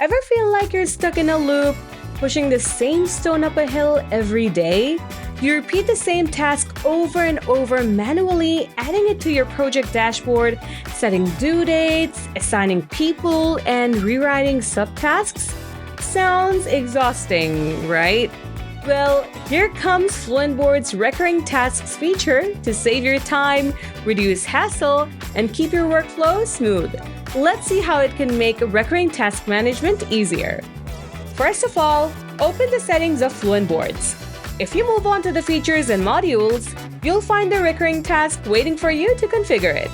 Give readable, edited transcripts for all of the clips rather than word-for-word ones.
Ever feel like you're stuck in a loop, pushing the same stone up a hill every day? You repeat the same task over and over manually, adding it to your project dashboard, setting due dates, assigning people, and rewriting subtasks? Sounds exhausting, right? Well, here comes FluentBoards' Recurring Tasks feature to save your time, reduce hassle, and keep your workflow smooth. Let's see how it can make recurring task management easier. First of all, open the settings of FluentBoards. If you move on to the features and modules, you'll find the recurring task waiting for you to configure it.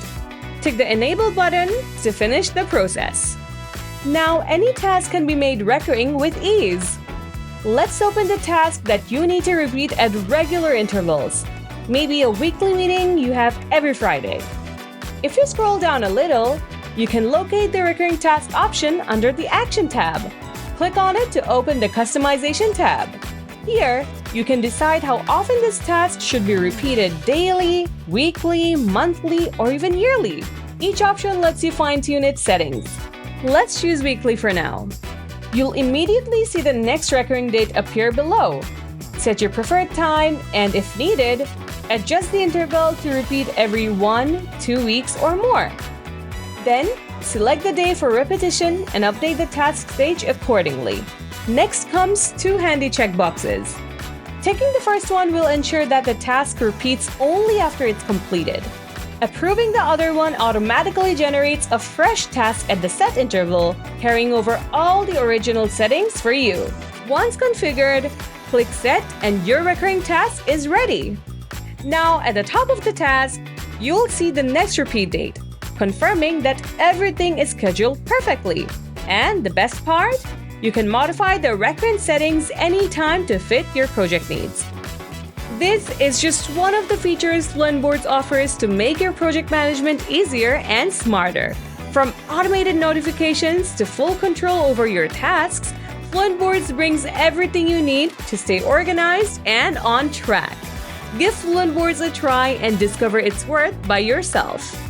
Tick the Enable button to finish the process. Now, any task can be made recurring with ease. Let's open the task that you need to repeat at regular intervals, maybe a weekly meeting you have every Friday. If you scroll down a little, you can locate the recurring task option under the Action tab. Click on it to open the Customization tab. Here, you can decide how often this task should be repeated daily, weekly, monthly, or even yearly. Each option lets you fine-tune its settings. Let's choose weekly for now. You'll immediately see the next recurring date appear below. Set your preferred time, and if needed, adjust the interval to repeat every 1-2 weeks or more. Then, select the day for repetition and update the task stage accordingly. Next comes two handy checkboxes. Ticking the first one will ensure that the task repeats only after it's completed. Approving the other one automatically generates a fresh task at the set interval, carrying over all the original settings for you. Once configured, click Set and your recurring task is ready. Now, at the top of the task, you'll see the next repeat date, confirming that everything is scheduled perfectly. And the best part? You can modify the recurrent settings anytime to fit your project needs. This is just one of the features FluentBoards offers to make your project management easier and smarter. From automated notifications to full control over your tasks, FluentBoards brings everything you need to stay organized and on track. Give FluentBoards a try and discover its worth by yourself.